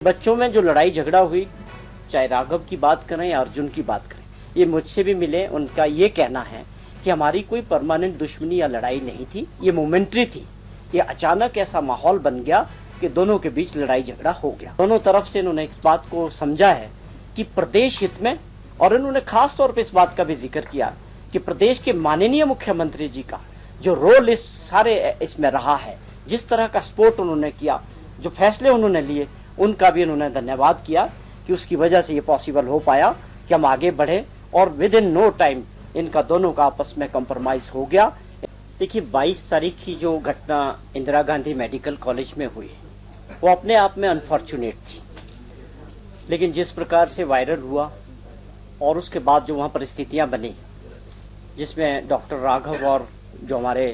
बच्चों में जो लड़ाई झगड़ा हुई, चाहे राघव की बात करें या अर्जुन की बात करें, ये मुझसे भी मिले। उनका ये कहना है कि हमारी कोई परमानेंट दुश्मनी या लड़ाई नहीं थी, ये मोमेंट्री थी। ये अचानक ऐसा माहौल बन गया कि दोनों के बीच लड़ाई झगड़ा हो गया। दोनों तरफ से इन्होंने इस बात को समझा है कि प्रदेश हित में, और इन्होंने खास तौर पर इस बात का भी जिक्र किया कि प्रदेश के माननीय मुख्यमंत्री जी का जो रोल इस सारे इसमें रहा है, जिस तरह का सपोर्ट उन्होंने किया, जो फैसले उन्होंने लिए, उनका भी उन्होंने धन्यवाद किया कि उसकी वजह से ये पॉसिबल हो पाया कि हम आगे बढ़े और विद इन नो टाइम इनका दोनों का आपस में कंप्रोमाइज हो गया। देखिए, 22 तारीख की जो घटना इंदिरा गांधी मेडिकल कॉलेज में हुई वो अपने आप में अनफॉर्चुनेट थी, लेकिन जिस प्रकार से वायरल हुआ और उसके बाद जो वहाँ परिस्थितियाँ बनी जिसमें डॉक्टर राघव और जो हमारे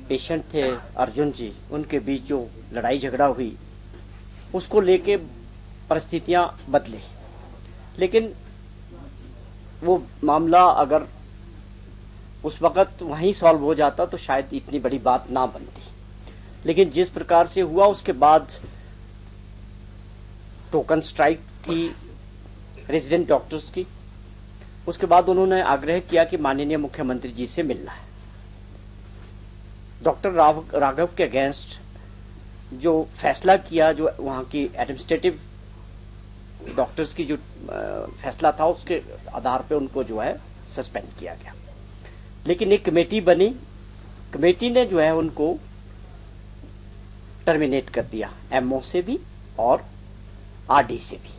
पेशेंट थे अर्जुन जी, उनके बीच जो लड़ाई झगड़ा हुई, उसको लेके परिस्थितियां बदली। लेकिन वो मामला अगर उस वक़्त वहीं सॉल्व हो जाता तो शायद इतनी बड़ी बात ना बनती। लेकिन जिस प्रकार से हुआ उसके बाद टोकन स्ट्राइक थी रेजिडेंट डॉक्टर्स की, उसके बाद उन्होंने आग्रह किया कि माननीय मुख्यमंत्री जी से मिलना है। डॉक्टर राघव के अगेंस्ट जो फैसला किया, जो वहाँ की एडमिनिस्ट्रेटिव डॉक्टर्स की जो फैसला था, उसके आधार पे उनको जो है सस्पेंड किया गया। लेकिन एक कमेटी बनी, कमेटी ने जो है उनको टर्मिनेट कर दिया, एमओ से भी और आरडी से भी।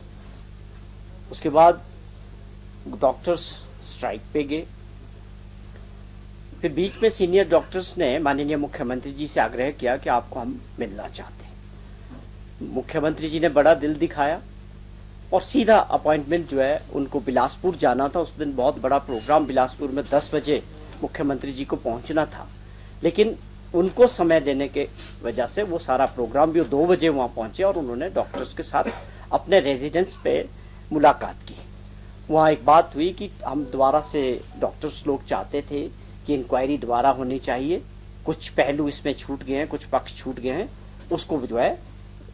उसके बाद डॉक्टर्स स्ट्राइक पे गए। फिर बीच में सीनियर डॉक्टर्स ने माननीय मुख्यमंत्री जी से आग्रह किया कि आपको हम मिलना चाहते हैं। मुख्यमंत्री जी ने बड़ा दिल दिखाया और सीधा अपॉइंटमेंट जो है उनको बिलासपुर जाना था। उस दिन बहुत बड़ा प्रोग्राम बिलासपुर में 10 बजे मुख्यमंत्री जी को पहुंचना था, लेकिन उनको समय देने के वजह से वो सारा प्रोग्राम भी 2 बजे वहाँ पहुंचे और उन्होंने डॉक्टर्स के साथ अपने रेजिडेंस पे मुलाकात की। वहाँ एक बात हुई कि हम दोबारा से डॉक्टर्स लोग चाहते थे कि इंक्वायरी दोबारा होनी चाहिए, कुछ पहलू इसमें छूट गए हैं, कुछ पक्ष छूट गए हैं, उसको जो है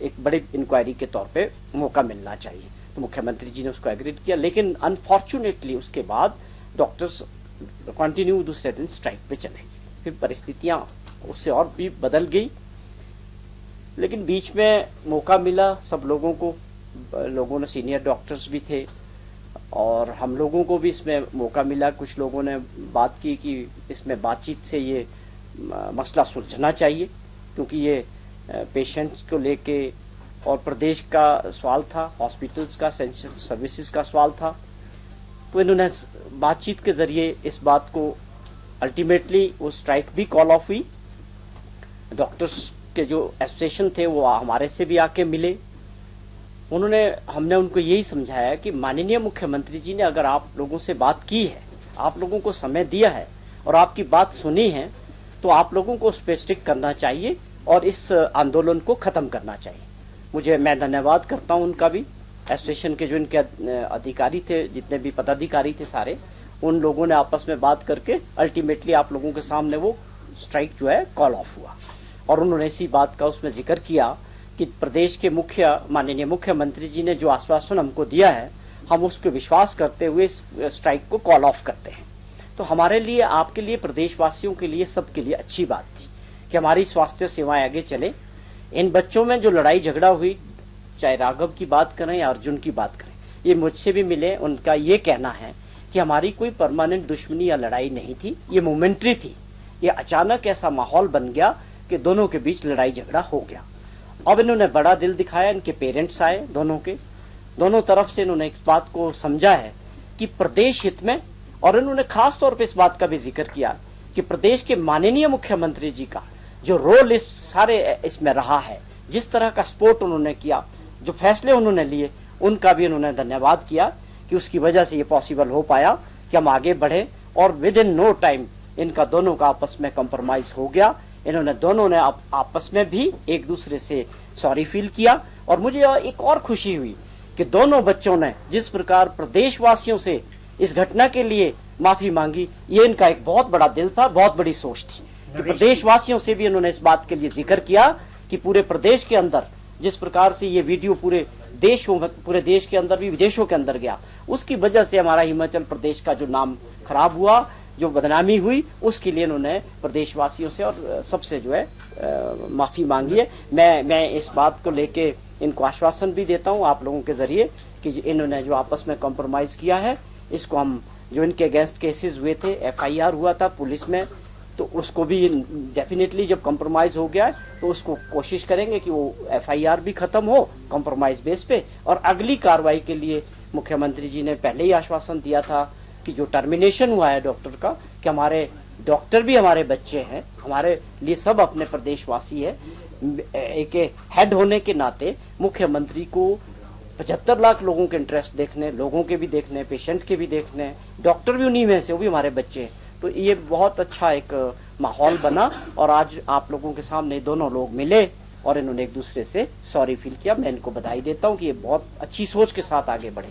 एक बड़ी इंक्वायरी के तौर पे मौका मिलना चाहिए। तो मुख्यमंत्री जी ने उसको एग्री किया। लेकिन अनफॉर्चुनेटली उसके बाद डॉक्टर्स कंटिन्यू दूसरे दिन स्ट्राइक पे चले गए। फिर परिस्थितियां उससे और भी बदल गई, लेकिन बीच में मौका मिला सब लोगों को। लोगों ने, सीनियर डॉक्टर्स भी थे और हम लोगों को भी इसमें मौका मिला। कुछ लोगों ने बात की कि इसमें बातचीत से ये मसला सुलझना चाहिए, क्योंकि ये पेशेंट्स को लेके और प्रदेश का सवाल था, हॉस्पिटल्स का, एसेंशियल सर्विसेज का सवाल था। तो इन्होंने बातचीत के ज़रिए इस बात को अल्टीमेटली वो स्ट्राइक भी कॉल ऑफ हुई। डॉक्टर्स के जो एसोसिएशन थे वो हमारे से भी आके मिले। हमने उनको यही समझाया कि माननीय मुख्यमंत्री जी ने अगर आप लोगों से बात की है, आप लोगों को समय दिया है और आपकी बात सुनी है, तो आप लोगों को स्पेसिफिक करना चाहिए और इस आंदोलन को ख़त्म करना चाहिए। मैं धन्यवाद करता हूं उनका भी। एसोसिएशन के जो इनके अधिकारी थे, जितने भी पदाधिकारी थे सारे, उन लोगों ने आपस में बात करके अल्टीमेटली आप लोगों के सामने वो स्ट्राइक जो है कॉल ऑफ हुआ। और उन्होंने इसी बात का उसमें जिक्र किया कि प्रदेश के माननीय मुख्यमंत्री जी ने जो आश्वासन हमको दिया है, हम उसको विश्वास करते हुए इस स्ट्राइक को कॉल ऑफ करते हैं। तो हमारे लिए, आपके लिए, प्रदेशवासियों के लिए, सबके लिए अच्छी बात थी कि हमारी स्वास्थ्य सेवाएं आगे चले। इन बच्चों में जो लड़ाई झगड़ा हुई, चाहे राघव की बात करें या अर्जुन की बात करें, ये मुझसे भी मिले। उनका ये कहना है कि हमारी कोई परमानेंट दुश्मनी या लड़ाई नहीं थी, ये मोमेंट्री थी। ये अचानक ऐसा माहौल बन गया कि दोनों के बीच लड़ाई झगड़ा हो गया। अब इन्होंने बड़ा दिल दिखाया, इनके पेरेंट्स आए दोनों तरफ से इन्होंने इस बात को समझा है कि प्रदेश हित में, और इन्होंने खास तौर पे इस बात का भी जिक्र किया कि प्रदेश के माननीय मुख्यमंत्री जी का जो रोल इस सारे इसमें रहा है, जिस तरह का सपोर्ट उन्होंने किया, जो फैसले उन्होंने लिए, उनका भी उन्होंने धन्यवाद किया कि उसकी वजह से ये पॉसिबल हो पाया कि हम आगे बढ़े और विद इन नो टाइम इनका दोनों का आपस में कंप्रोमाइज हो गया। इन्होंने दोनों ने आपस में भी एक दूसरे से सॉरी फील किया। और मुझे एक और खुशी हुई कि दोनों बच्चों ने जिस प्रकार प्रदेशवासियों से इस घटना के लिए माफी मांगी, ये इनका एक बहुत बड़ा दिल था, बहुत बड़ी सोच थी कि प्रदेशवासियों से भी इन्होंने इस बात के लिए जिक्र किया कि पूरे प्रदेश के अंदर जिस प्रकार से ये वीडियो पूरे देशों में, पूरे देश के अंदर भी विदेशों के अंदर गया, उसकी वजह से हमारा हिमाचल प्रदेश का जो नाम खराब हुआ, जो बदनामी हुई, उसके लिए इन्होंने प्रदेशवासियों से और सबसे जो है माफ़ी मांगी है। मैं इस बात को लेके इनको आश्वासन भी देता हूँ आप लोगों के ज़रिए कि इन्होंने जो आपस में कॉम्प्रोमाइज़ किया है, इसको हम, जो इनके अगेंस्ट केसेस हुए थे, FIR हुआ था पुलिस में, तो उसको भी डेफिनेटली जब कॉम्प्रोमाइज़ हो गया है तो उसको कोशिश करेंगे कि वो FIR भी ख़त्म हो कॉम्प्रोमाइज़ बेस पे। और अगली कार्रवाई के लिए मुख्यमंत्री जी ने पहले ही आश्वासन दिया था कि जो टर्मिनेशन हुआ है डॉक्टर का, कि हमारे डॉक्टर भी हमारे बच्चे हैं, हमारे लिए सब अपने प्रदेशवासी है। एक हेड होने के नाते मुख्यमंत्री को 75 लाख लोगों के इंटरेस्ट देखने, लोगों के भी देखने, पेशेंट के भी देखने, डॉक्टर भी उन्हीं में से, वो भी हमारे बच्चे हैं। तो ये बहुत अच्छा एक माहौल बना और आज आप लोगों के सामने दोनों लोग मिले और इन्होंने एक दूसरे से सॉरी फील किया। मैं इनको बधाई देता हूँ कि ये बहुत अच्छी सोच के साथ आगे बढ़े।